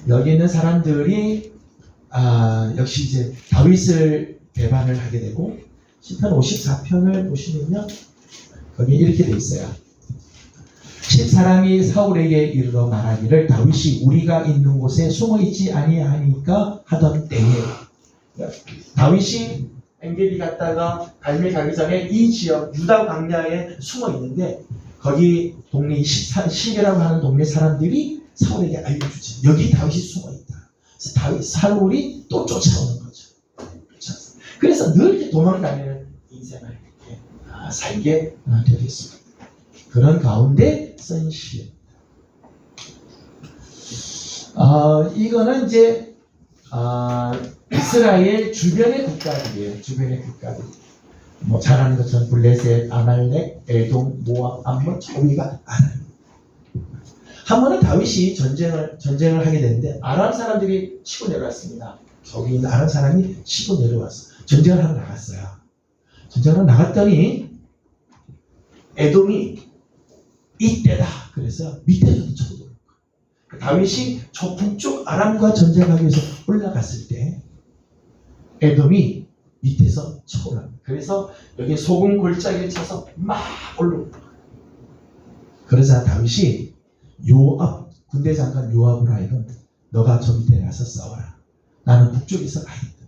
Speaker 1: 여기 있는 사람들이 역시 이제 다윗을 배반을 하게 되고 시편 54편을 보시면요. 거기 이렇게 돼 있어요. 10사람이 사울에게 이르러 말하기를 다윗이 우리가 있는 곳에 숨어있지 아니하니까 하던 때에 다윗이 엔게디 갔다가 갈멜 가기 전에 이 지역 유다 광야에 숨어 있는데 거기 동네 시계라고 하는 동네 사람들이 사울에게 알려주지. 여기 다윗이 숨어 있다. 그래서 사울이 또 쫓아오는 거죠. 그래서 늘 이렇게 도망다니는 인생을 이렇게 살게 되겠습니다. 그런 가운데 쓴 시. 이거는 이제 이스라엘 주변의 국가들이에요. 주변의 국가들. 뭐 잘 아는 것처럼 블레셋, 아말렉, 에돔, 모압, 암몬, 우리가 알아요. 한 번은 다윗이 전쟁을 하게 되는데 아람 사람들이 치고 내려왔습니다. 저기 있는 아람 사람이 치고 내려왔어. 전쟁을 하러 나갔어요. 전쟁을 하러 나갔더니 에돔이 이때다. 그래서 밑에서도 쳐들어온 거예요. 다윗이 저 북쪽 아람과 전쟁하기 위해서 올라갔을 때 에돔이 밑에서 쳐올라갑니다. 그래서 여기 소금 골짜기를 쳐서 막 올라옵니다. 그러자 다윗이 요압, 군대 장관 요압으로 하여금 너가 저 밑에 가서 싸워라. 나는 북쪽에서 가겠다.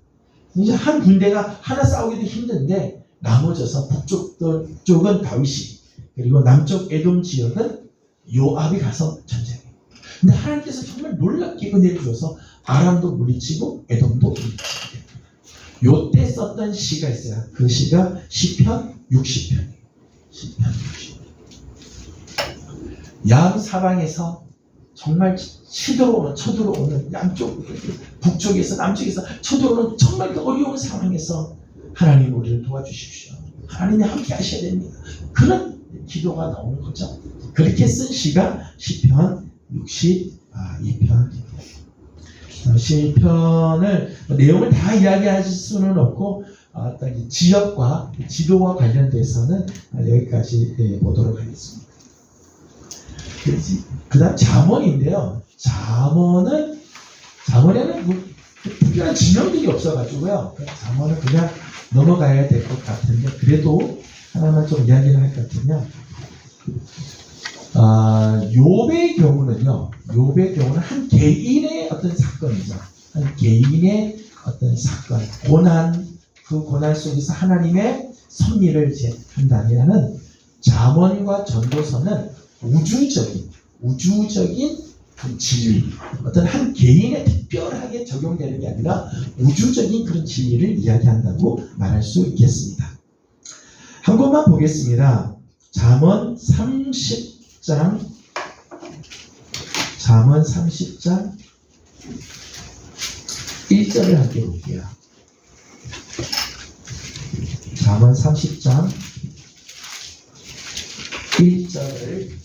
Speaker 1: 이제 한 군대가 하나 싸우기도 힘든데 나머져서 북쪽 쪽은 다윗이 그리고 남쪽 에돔 지역은 요압이 가서 전쟁해요. 근데 하나님께서 정말 놀랍게 은혜를 주셔서 아람도 물리치고 에돔도 물리치게 돼요. 요때 썼던 시가 있어요. 그 시가 시편 60편이에요. 시편 60편. 양 사방에서 정말 쳐들어오는 양쪽, 북쪽에서 남쪽에서 쳐들어오는 정말 어려운 상황에서 하나님 우리를 도와주십시오. 하나님이 함께 하셔야 됩니다. 그런 기도가 나오는 거죠. 그렇게 쓴 시가 시편 62편입니다. 시편을 내용을 다 이야기할 수는 없고 어떤 지역과 지도와 관련돼서는 여기까지 보도록 하겠습니다. 그 다음 잠언인데요. 잠언에는 뭐 특별한 지명들이 없어가지고요. 잠언은 그냥 넘어가야 될 것 같은데 그래도 하나만 좀 이야기를 할 것 같으면 욥의 경우는 한 개인의 어떤 사건이죠. 한 개인의 어떤 사건, 그 고난 속에서 하나님의 섭리를 이제 한다면 잠언과 전도서는 우주적인 그 진리, 어떤 한 개인에 특별하게 적용되는 게 아니라 우주적인 그런 진리를 이야기한다고 말할 수 있겠습니다. 한 것만 보겠습니다. 잠언 30장 1절을 함께 볼게요. 잠언 30장 1절을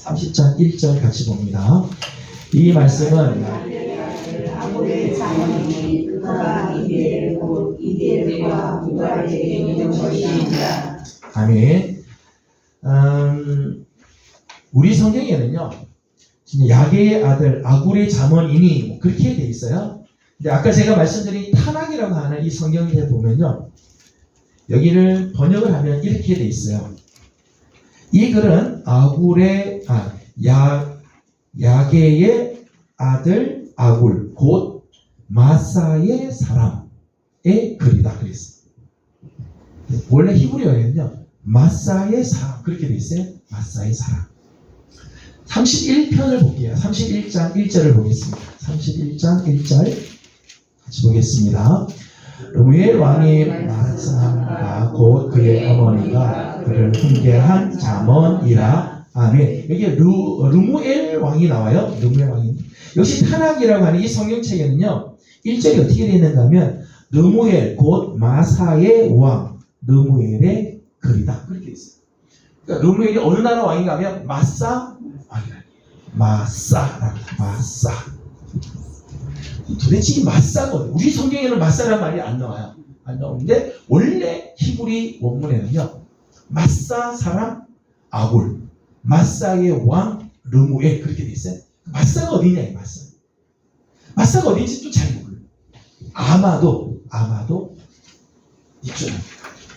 Speaker 1: 30장 1절 같이 봅니다. 이 말씀은
Speaker 2: 아무리 자문이 그가 이데엘과 무갈에게 있는 것이니라.
Speaker 1: 아멘. 우리 성경에는요, 진짜 야게의 아들 아굴의 잠언이니 뭐 그렇게 돼 있어요. 근데 아까 제가 말씀드린 타락이라고 하는 이 성경에 보면요, 여기를 번역을 하면 이렇게 돼 있어요. 이 글은 야게의 아들 아굴 곧 마사의 사람의 글이다 그랬어요. 원래 히브리어에는요 마사의 사람 그렇게 돼 있어요. 마사의 사람. 31편을 볼게요. 31장 1절을 보겠습니다. 31장 1절 같이 보겠습니다. 르무엘 왕이 마사가 곧 그의 어머니가 그를 훈계한 잠언이라. 아멘. 여기 르무엘 왕이 나와요. 르무엘 왕이. 역시 타락이라고 하는 이 성경책에는요 1절이 어떻게 되어 있는가 하면 르무엘 곧 마사의 왕 르무엘의 글이다 그렇게 되어 있어요. 그러니까 르무엘이 어느 나라 왕인가 하면 마사 왕이라. 마사. 도대체 이 마사거든요. 우리 성경에는 마사라는 말이 안 나와요. 안 나오는데 원래 히브리 원문에는요 마사 사람 아굴, 마사의 왕 르무엘 그렇게 돼 있어요. 마사가 어디냐, 이 마사. 마사가 어딘지 또 잘 모르요. 아마도 이쪽.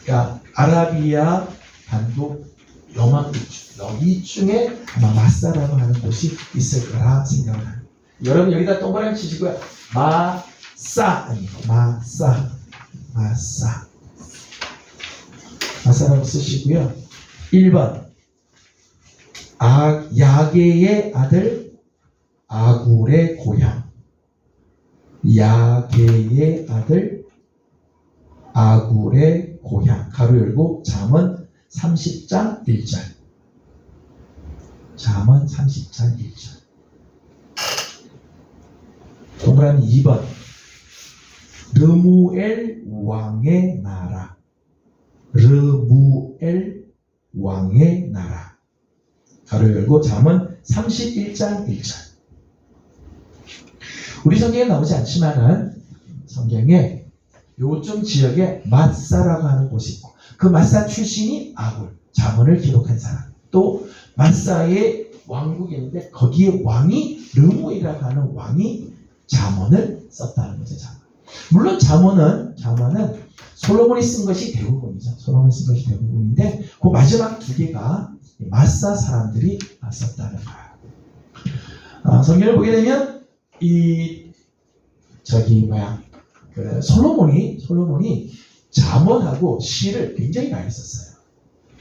Speaker 1: 그러니까 아라비아 반도 여기쯤에 아마 마사라고 하는 곳이 있을 거라 생각을 합니다. 여러분 여기다 동그라미 치시고요. 마사 아니고 마사라고 쓰시고요. 1번 야게의 아들 아굴의 고향. 야게의 아들 아굴의 고향. 가로 열고 잠언 30장 1절. 잠언 30장 1절. 동그라미 2번 르무엘 왕의 나라. 르무엘 왕의 나라. 가로 열고 잠언 31장 1절. 우리 성경에 나오지 않지만은 성경에 요즘 지역에 마사라고 하는 곳이 있고 그 마사 출신이 아굴, 잠언을 기록한 사람. 또 마사의 왕국이 있는데 거기에 왕이 르무이라고 하는 왕이 잠언을 썼다는 거죠. 잠언. 물론 잠언은 솔로몬이 쓴 것이 대부분이죠. 솔로몬이 쓴 것이 대부분인데 그 마지막 두 개가 마사 사람들이 썼다는 거예요. 성경을 보게 되면 솔로몬이 잠언하고 시를 굉장히 많이 썼어요.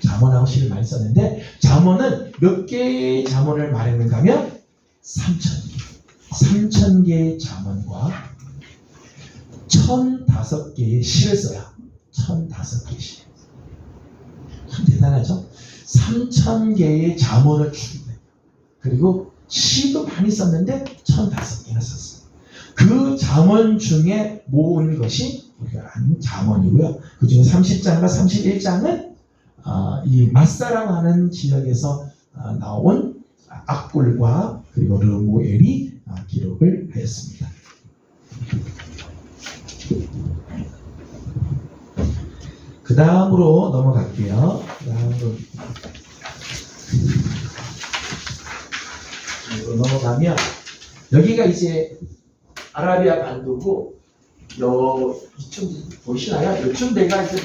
Speaker 1: 잠언하고 시를 많이 썼는데 잠언은 몇 개의 잠언을 말했는가 하면 3,000개의 잠언과 1,005개의 시를 써요. 1,005개의 시. 참 대단하죠? 3,000개의 잠언을 추구해요. 그리고 시도 많이 썼는데 1,005개나 썼어요. 그 잠언 중에 모은 것이 우리가 아는 잠언이고요. 그 중에 30장과 31장은 이 마사라고 하는 지역에서 나온 악굴과 그리고 르무엘이 기록을 하였습니다. 그 다음으로 넘어갈게요. 넘어가면 여기가 이제 아라비아 반도고 이쯤 보시나요? 요쯤 데가 이제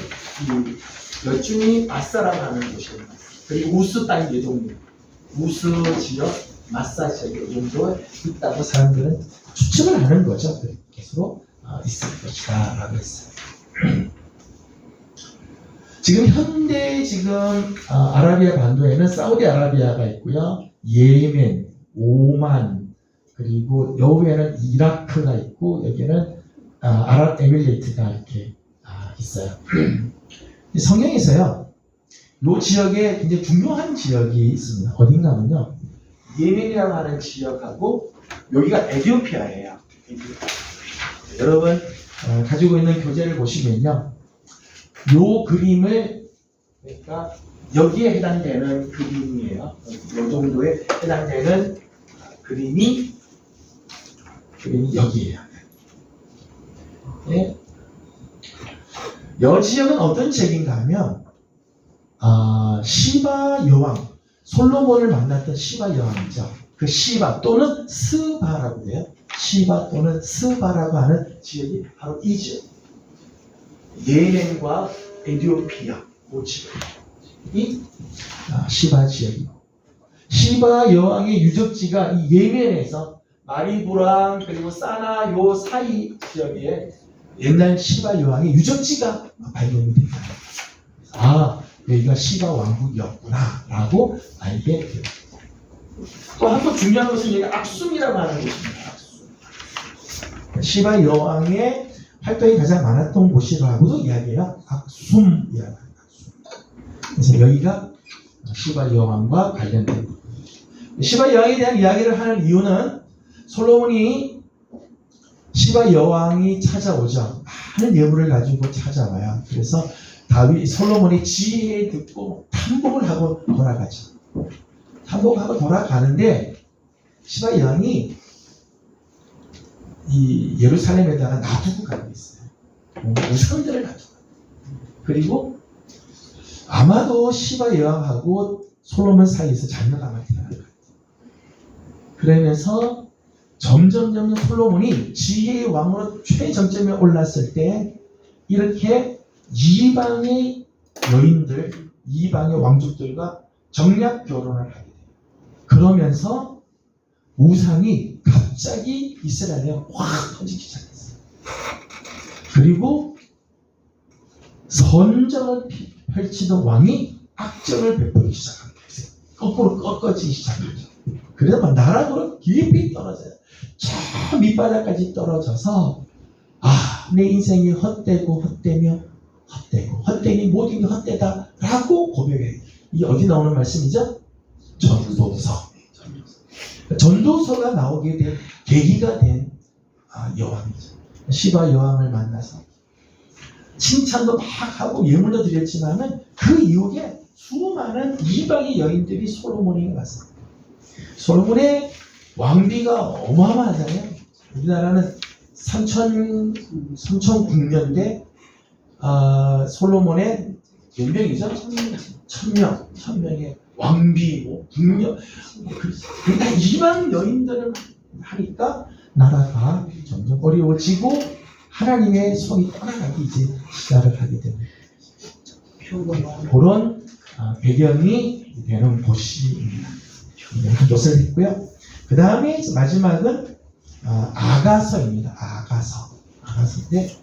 Speaker 1: 요쯤이 마사라고 하는 곳이에요. 그리고 우스 땅 예정도 우스 지역, 마사 지역 이 정도 있다고 사람들은 추측을 하는 거죠. 그것으로 있을 것이다 라고 했어요. 지금 현대 아라비아 반도에는 사우디아라비아가 있고요. 예멘, 오만, 그리고 여기에는 이라크가 있고 여기에는 아랍에미레이트가 이렇게 있어요. 성경에서요, 이 지역에 굉장히 중요한 지역이 있습니다. 어딘가 하면요, 예멘이라고 하는 지역하고 여기가 에티오피아예요. 여러분 가지고 있는 교재를 보시면요, 요 그림을 그러니까 여기에 해당되는 그림이에요. 요 정도에 해당되는 그림이 여기에요. 네. 여 지역은 어떤 지역인가 하면 시바 여왕, 솔로몬을 만났던 시바 여왕이죠. 그 시바 또는 스바라고 해요. 시바 또는 스바라고 하는 지역이 바로 이 지역. 예멘과 에티오피아 그 지역이 시바 지역이고, 시바 여왕의 유적지가 이 예멘에서 마리부랑 그리고 사나 요 사이 지역에 옛날 시바 여왕의 유적지가 발견이 됩니다. 여기가 시바 왕국이었구나 라고 알게 됩니다. 또 한 번 중요한 것은 여기가 악숨이라고 하는 곳입니다. 악숨. 시바 여왕의 활동이 가장 많았던 곳이라고도 이야기해요. 악숨이라고 합니다. 그래서 여기가 시바 여왕과 관련된 것. 시바 여왕에 대한 이야기를 하는 이유는 솔로몬이 시바 여왕이 찾아오죠. 많은 예물을 가지고 찾아와요. 그래서 솔로몬이 지혜 듣고 탐복을 하고 돌아가죠. 탐복하고 돌아가는데 시바 여왕이 이 예루살렘에다가 놔두고 가고 있어요. 우상들을 놔두고. 그리고 아마도 시바 여왕하고 솔로몬 사이에서 자녀가 아마 태어날 것 같아요. 그러면서 점점 솔로몬이 지혜의 왕으로 최정점에 올랐을 때 이렇게 이방의 여인들, 이방의 왕족들과 정략 결혼을 하게 돼요. 그러면서 우상이 갑자기 이스라엘에 확 퍼지기 시작했어요. 그리고 선정을 펼치던 왕이 악정을 베풀기 시작합니다. 거꾸로 꺾어지기 시작합니다. 그래서 막 나락으로 깊이 떨어져요. 저 밑바닥까지 떨어져서 내 인생이 헛되고 헛되며 헛되고 헛되니 모든 게 헛되다 라고 고백해요. 이게 어디 나오는 말씀이죠? 전도서. 전도서가 나오게 된 계기가 된 여왕이죠. 시바 여왕을 만나서 칭찬도 막 하고 예물도 드렸지만은 그 이후에 수많은 이방의 여인들이 솔로몬에게 왔어요. 솔로몬의 왕비가 어마어마하잖아요. 우리나라는 3009년대 솔로몬의 몇 명이죠? 1000명의 왕비, 궁녀, 그러니까 이방 여인들을 하니까 나라가 점점 어려워지고 하나님의 손이 떠나가기 이제 시작을 하게 됩니다. 그런 배경이 되는 곳입니다. 이것을 했고요. 그 다음에 마지막은 아가서입니다. 아가서인데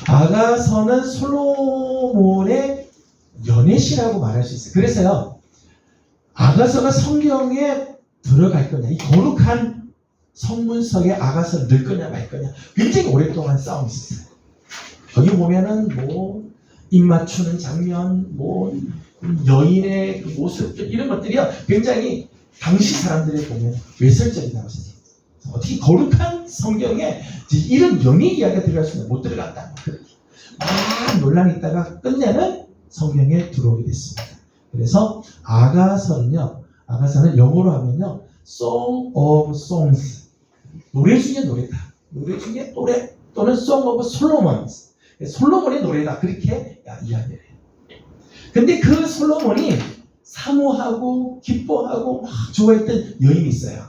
Speaker 1: 아가서는 솔로몬의 연애시라고 말할 수 있어요. 그래서요, 아가서가 성경에 들어갈 거냐, 이 거룩한 성문석에 아가서를 넣을 거냐 말 거냐 굉장히 오랫동안 싸움이 있었어요. 여기 보면은 입 맞추는 장면, 여인의 그 모습들 이런 것들이요 굉장히 당시 사람들이 보면 외설적이라고 생각해요. 어떻게 거룩한 성경에 이런 연애 이야기가 들어갈 수 있는 못 들어갔다. 막 논란이 있다가 끝내는 성경에 들어오게 됐습니다. 그래서 아가서는 영어로 하면요 Song of Songs, 노래 중에 노래다. 노래 중에 노래 또는 Song of Solomon, 솔로몬의 노래다. 그렇게 이야기를 해요. 근데 그 솔로몬이 사모하고 기뻐하고 막 좋아했던 여인이 있어요.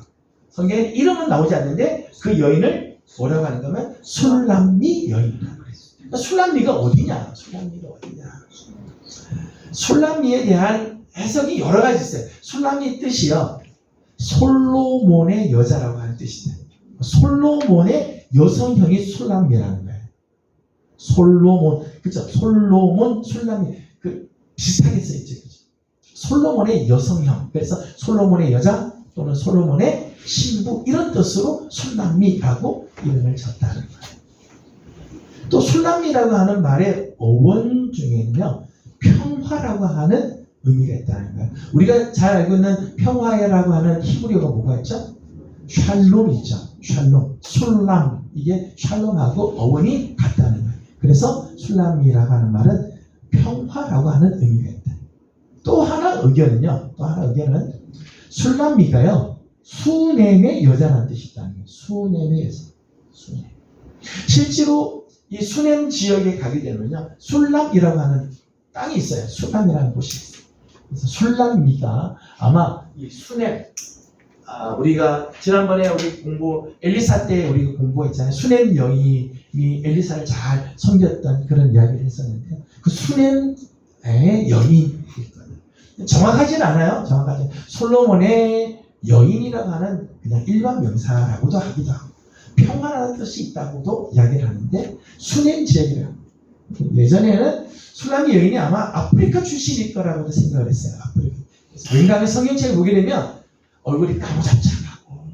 Speaker 1: 성경에 이름은 나오지 않는데 그 여인을 뭐라고 하는 거면 술람미 여인이라고 그랬어요. 그러니까 술람미가 어디냐? 술람미에 대한 해석이 여러 가지 있어요. 술람미의 뜻이요, 솔로몬의 여자라고 하는 뜻이에요. 솔로몬의 여성형이 술람미라는 거예요. 솔로몬, 그죠? 솔로몬, 술람미, 비슷하게 써있죠. 그죠? 솔로몬의 여성형, 그래서 솔로몬의 여자 또는 솔로몬의 신부, 이런 뜻으로 술람미라고 이름을 졌다는 거예요. 또 술람미라고 하는 말의 어원 중에는요, 평화라고 하는 의미가 있다는 거예요. 우리가 잘 알고 있는 평화라고 하는 히브리어가 뭐가 있죠? 샬롬이죠. 샬롬, 술람, 이게 샬롬하고 어원이 같다는 거예요. 그래서 술람미라고 하는 말은 평화라고 하는 의미가 있다. 또 하나 의견은 술람미가요 수넴의 여자라는 뜻이 있다는 거예요. 수넴의 여자. 수넴. 실제로 이 수넴 지역에 가게 되면요 술람이라고 하는 땅이 있어요. 술람이라는 곳이 있어요. 그래서 술람미가 아마 이 수넴, 우리가 지난번에 우리 엘리사 때 우리가 공부했잖아요. 수넴 여인이 엘리사를 잘 섬겼던 그런 이야기를 했었는데요. 그 수넴의 여인일 거예요. 정확하지는 않아요. 솔로몬의 여인이라고 하는 그냥 일반 명사라고도 하기도 하고 평화라는 뜻이 있다고도 이야기를 하는데 수넴 지역이래요. 예전에는 술람미 여인이 아마 아프리카 출신일 거라고도 생각을 했어요. 아프리카. 왜냐하면 성경책을 보게 되면 얼굴이 까무잡잡하고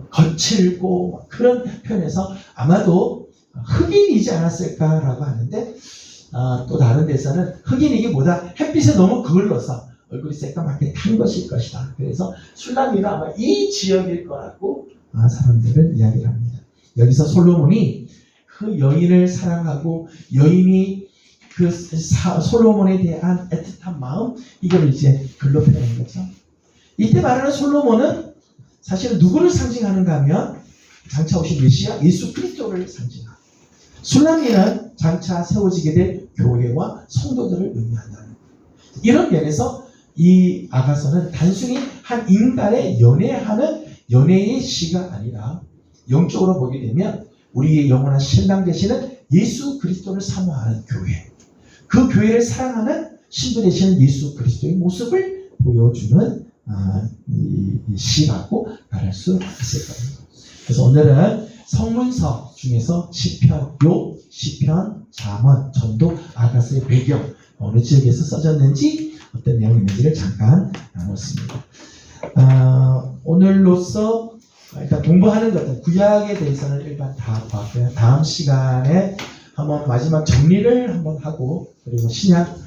Speaker 1: 거칠고 그런 편에서 아마도 흑인이지 않았을까라고 하는데 또 다른 데서는 흑인이기보다 햇빛에 너무 그을러서 얼굴이 새까맣게 탄 것일 것이다. 그래서 술람미가 아마 이 지역일 거라고 사람들은 이야기를 합니다. 여기서 솔로몬이 그 여인을 사랑하고 여인이 그 솔로몬에 대한 애틋한 마음, 이걸 이제 글로 표현한 거죠. 이때 말하는 솔로몬은 사실은 누구를 상징하는가 하면 장차 오신 메시아 예수 그리스도를 상징합니다. 술람미는 장차 세워지게 될 교회와 성도들을 의미한다는 거예요. 이런 면에서 이 아가서는 단순히 한 인간의 연애하는 연애의 시가 아니라 영적으로 보게 되면 우리의 영원한 신랑 되시는 예수 그리스도를 사모하는 교회, 그 교회를 사랑하는 신부 되시는 예수 그리스도의 모습을 보여주는 이 시라고 말할 수 있을 겁니다. 그래서 오늘은 성문서 중에서 시편, 욥, 시편, 잠언, 전도, 아가서의 배경, 어느 지역에서 써졌는지 어떤 내용이 있는지를 잠깐 나눴습니다. 오늘로써 일단 공부하는 것들, 구약에 대해서는 일반 다 봤고요. 다음 시간에 한번 마지막 정리를 한번 하고 그리고 신약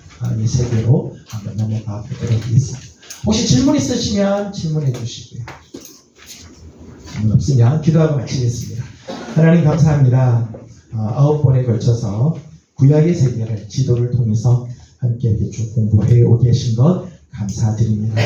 Speaker 1: 세계로 한번 넘어가 보도록 하겠습니다. 혹시 질문 있으시면 질문해 주시고요. 질문 없으면 기도하고 마치겠습니다. 하나님 감사합니다. 9번에 걸쳐서 구약의 세계를 지도를 통해서 함께 쭉 공부해 오게 계신 것 감사드립니다.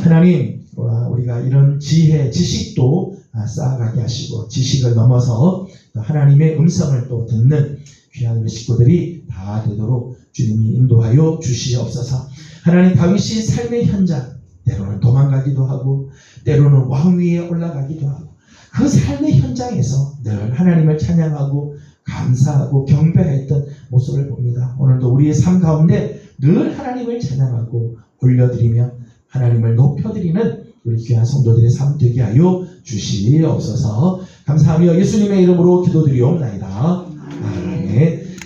Speaker 1: 하나님, 우리가 이런 지혜, 지식도 쌓아가게 하시고 지식을 넘어서 하나님의 음성을 또 듣는 귀한 우리 식구들이 다 되도록 주님이 인도하여 주시옵소서. 하나님, 다윗이 삶의 현장, 때로는 도망가기도 하고 때로는 왕위에 올라가기도 하고 그 삶의 현장에서 늘 하나님을 찬양하고 감사하고 경배했던 모습을 봅니다. 오늘도 우리의 삶 가운데 늘 하나님을 찬양하고 올려드리며 하나님을 높여드리는 우리 귀한 성도들의 삶 되게 하여 주시옵소서. 감사하며 예수님의 이름으로 기도드리옵나이다.